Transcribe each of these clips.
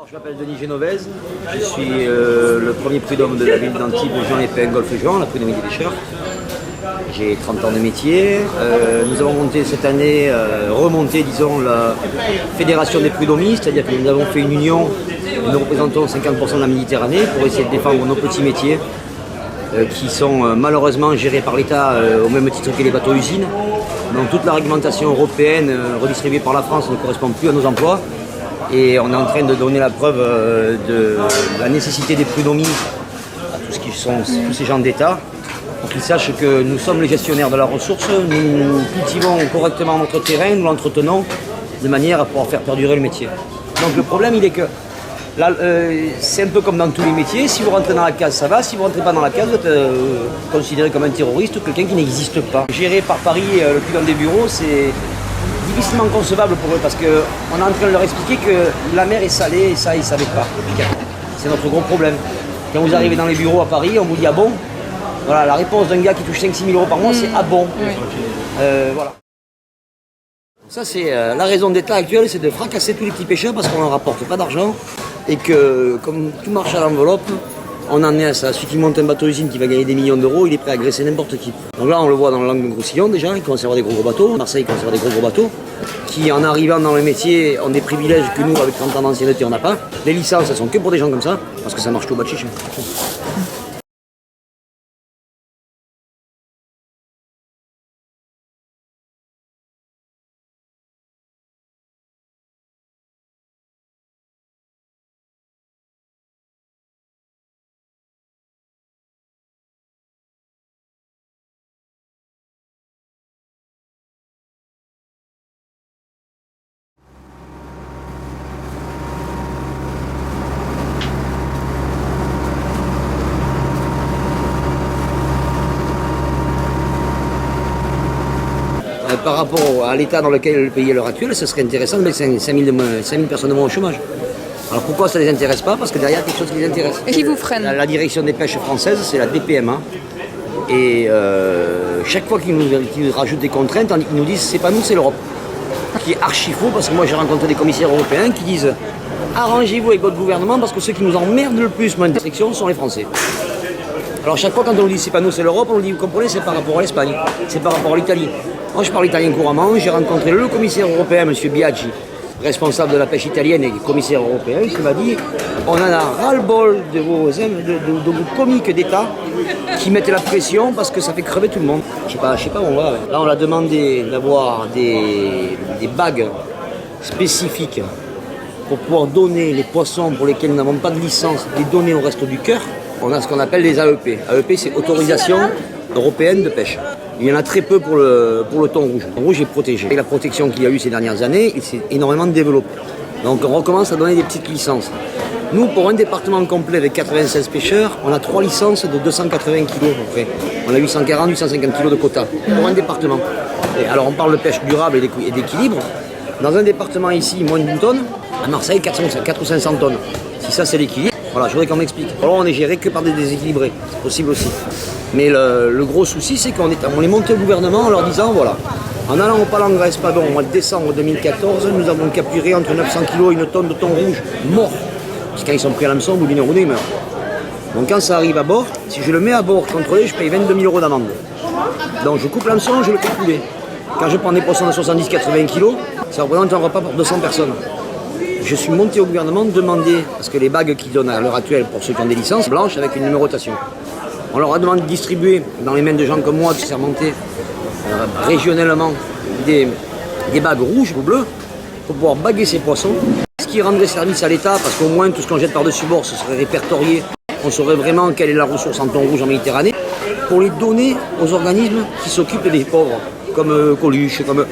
Je m'appelle Denis Genovese, je suis le premier prud'homme de la ville d'Antibes, Jean-Lépin, Golfe-Juan, la prud'homie des pêcheurs. J'ai 30 ans de métier. Nous avons monté cette année, disons, la fédération des prud'homies, c'est-à-dire que nous avons fait une union, nous représentons 50% de la Méditerranée pour essayer de défendre nos petits métiers qui sont malheureusement gérés par l'État au même titre que les bateaux-usines. Donc toute la réglementation européenne redistribuée par la France ne correspond plus à nos emplois. Et on est en train de donner la preuve de la nécessité des prud'homies à tous ces gens d'État, pour qu'ils sachent que nous sommes les gestionnaires de la ressource, nous cultivons correctement notre terrain, nous l'entretenons de manière à pouvoir faire perdurer le métier. Donc le problème, il est que là, c'est un peu comme dans tous les métiers, si vous rentrez dans la case, ça va, si vous ne rentrez pas dans la case, vous êtes considéré comme un terroriste ou quelqu'un qui n'existe pas. Gérer par Paris le prud'homme des bureaux, c'est difficilement concevable pour eux parce qu'on est en train de leur expliquer que la mer est salée et ça, ils ne savaient pas. C'est notre gros problème. Quand vous arrivez dans les bureaux à Paris, on vous dit « ah bon ?» Voilà, la réponse d'un gars qui touche 5-6 000 € par mois, c'est « ah bon ?» Voilà. Ça, c'est la raison d'État actuelle, c'est de fracasser tous les petits pêcheurs parce qu'on ne rapporte pas d'argent et que, comme tout marche à l'enveloppe, on en est à ça. Celui qui monte un bateau-usine qui va gagner des millions d'euros, il est prêt à agresser n'importe qui. Donc là, on le voit dans le langue de Roussillon déjà, ils commencent à avoir des gros bateaux. Marseille commence à avoir des gros bateaux qui, en arrivant dans le métier, ont des privilèges que nous, avec 30 ans d'ancienneté, on n'a pas. Les licences, elles sont que pour des gens comme ça, parce que ça marche tout au bas de chiche. Par rapport à l'état dans lequel est le pays à l'heure actuelle, ce serait intéressant de mettre 5 000 personnes de moins au chômage. Alors pourquoi ça ne les intéresse pas? Parce que derrière, il y a quelque chose qui les intéresse. Et qui vous freine? La direction des pêches françaises, c'est la DPMA. Et chaque fois qu'ils nous rajoutent des contraintes, ils nous disent c'est pas nous, c'est l'Europe. Qui est archi faux, parce que moi j'ai rencontré des commissaires européens qui disent arrangez-vous avec votre gouvernement parce que ceux qui nous emmerdent le plus, moins de restrictions, sont les Français. Alors chaque fois quand on nous dit c'est pas nous, c'est l'Europe, on nous dit vous comprenez, c'est par rapport à l'Espagne, c'est par rapport à l'Italie. Moi je parle italien couramment, j'ai rencontré le commissaire européen, M. Biaggi, responsable de la pêche italienne et commissaire européen, qui m'a dit on en a ras-le-bol de vos comiques d'État qui mettent la pression parce que ça fait crever tout le monde. Je sais pas où on va. Là on a demandé d'avoir des bagues spécifiques pour pouvoir donner les poissons pour lesquels nous n'avons pas de licence, les donner au reste du cœur. On a ce qu'on appelle les AEP. AEP, c'est autorisation européenne de pêche. Il y en a très peu pour le thon rouge. Le thon rouge est protégé. Avec la protection qu'il y a eu ces dernières années, il s'est énormément développé. Donc on recommence à donner des petites licences. Nous, pour un département complet avec 96 pêcheurs, on a 3 licences de 280 kg à peu près. On a 840, 850 kg de quota pour un département. Et alors on parle de pêche durable et d'équilibre. Dans un département ici, moins d'une tonne. À Marseille, 400 ou 500 tonnes. Si ça, c'est l'équilibre. Voilà, je voudrais qu'on m'explique. Alors on est géré que par des déséquilibrés, c'est possible aussi. Mais le gros souci, c'est qu'on est monté au gouvernement en leur disant, voilà, en allant au Palangre Espadon au mois de décembre 2014, nous avons capturé entre 900 kg et une tonne de thon rouge mort. Parce que quand ils sont pris à l'hameçon, au bout d'une heure ou deux, ils meurent. Donc quand ça arrive à bord, si je le mets à bord contrôlé, je paye 22 000 € d'amende. Donc je coupe l'hameçon, je le fais couler. Quand je prends des poissons de 70-80 kg, ça représente un repas pour 200 personnes. Je suis monté au gouvernement demander, parce que les bagues qu'ils donnent à l'heure actuelle pour ceux qui ont des licences blanches avec une numérotation, on leur a demandé de distribuer dans les mains de gens comme moi qui sermentés régionalement des bagues rouges ou bleues pour pouvoir baguer ces poissons. Ce qui rendrait service à l'État, parce qu'au moins tout ce qu'on jette par-dessus bord, ce serait répertorié, on saurait vraiment quelle est la ressource en thon rouge en Méditerranée, pour les donner aux organismes qui s'occupent des pauvres, comme Coluche, comme...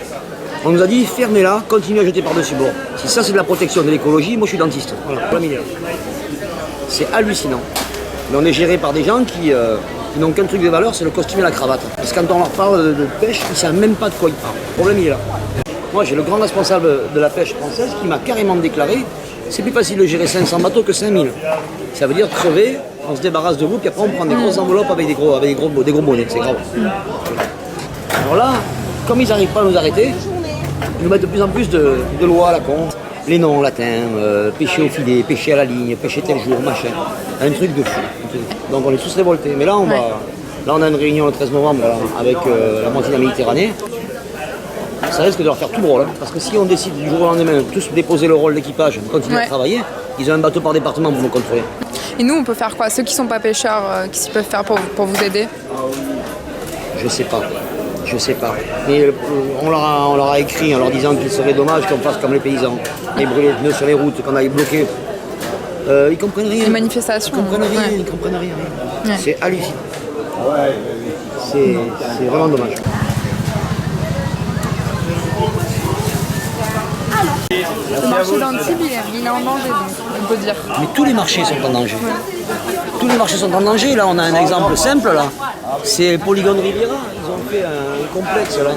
On nous a dit fermez-la, continuez à jeter par-dessus bord. Si ça c'est de la protection de l'écologie, moi je suis dentiste. Voilà, c'est hallucinant. Mais on est géré par des gens qui n'ont qu'un truc de valeur, c'est le costume et la cravate. Parce que quand on leur parle de pêche, ils ne savent même pas de quoi ils parlent. Le problème il est là. Moi j'ai le grand responsable de la pêche française qui m'a carrément déclaré c'est plus facile de gérer 500 bateaux que 5000. Ça veut dire crever, on se débarrasse de vous, puis après on prend des grosses enveloppes avec des gros bonnets, c'est grave. Alors là, comme ils n'arrivent pas à nous arrêter, ils nous mettent de plus en plus de lois à la con. les noms latins, pêcher au filet, pêcher à la ligne, pêcher tel jour, machin. Un truc de fou. Donc on est tous révoltés. Mais là, on a une réunion le 13 novembre là, avec la moitié de la Méditerranée. Ça risque de leur faire tout drôle. Hein, parce que si on décide du jour au lendemain de tous déposer le rôle d'équipage, de continuer à travailler, ils ont un bateau par département pour nous contrôler. Et nous, on peut faire quoi? Ceux qui ne sont pas pêcheurs, qu'est-ce qu'ils peuvent faire pour vous aider? Je sais pas. Mais on leur a écrit en leur disant qu'il serait dommage qu'on fasse comme les paysans, et brûler les pneus sur les routes, qu'on aille bloquer. Ils comprennent rien. Les manifestations. Ils comprennent rien. Ouais. C'est hallucinant. C'est vraiment dommage. Le marché d'Antibes, il est en danger, donc, on peut dire. Mais tous les marchés sont en danger. Tous les marchés sont en danger. Là, on a un exemple simple. Là, c'est Polygone Riviera. Ils ont fait un complexe là,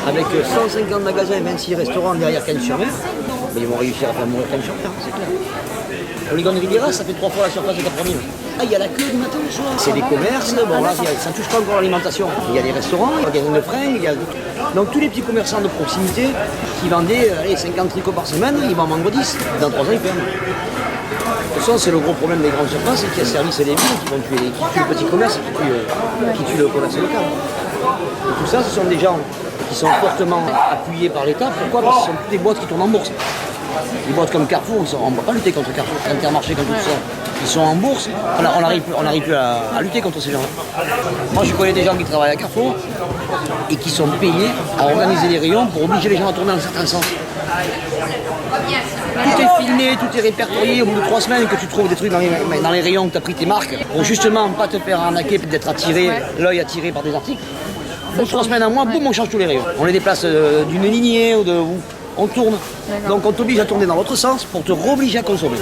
avec 150 magasins, 26 restaurants derrière Cannes-sur-Mer. Mais ils vont réussir à faire mourir Cannes-sur-Mer, c'est clair. Polygone Riviera, ça fait 3 fois la surface de 8000. Ah, il y a la queue du matin au soir. C'est des commerces. Bon, là, ça ne touche pas encore l'alimentation. Il y a des restaurants, il y a des magasins de fringues. Donc tous les petits commerçants de proximité qui vendaient 50 tricots par semaine, ils vont en vendre 10. Dans 3 ans, ils ferment. De toute façon, c'est le gros problème des grandes surfaces, c'est qu'il y a service et des villes qui vont tuer le petit commerce, qui tuent le commerce local. Et tout ça, ce sont des gens qui sont fortement appuyés par l'État. Pourquoi? Parce que ce sont toutes des boîtes qui tournent en bourse. Les boîtes comme Carrefour, on ne va pas lutter contre Carrefour, Intermarché, contre tout ça. Ils sont en bourse, on n'arrive plus à lutter contre ces gens-là. Moi, je connais des gens qui travaillent à Carrefour et qui sont payés à organiser des rayons pour obliger les gens à tourner dans un certain sens. Tout est filmé, tout est répertorié. Au bout de 3 semaines que tu trouves des trucs dans les rayons que tu as pris tes marques, pour justement pas te faire arnaquer, d'être attiré, l'œil attiré par des articles. Au bout de 3 semaines à mois, boum, on change tous les rayons. On les déplace d'une lignée ou on tourne. Donc on t'oblige à tourner dans l'autre sens pour te réobliger à consommer.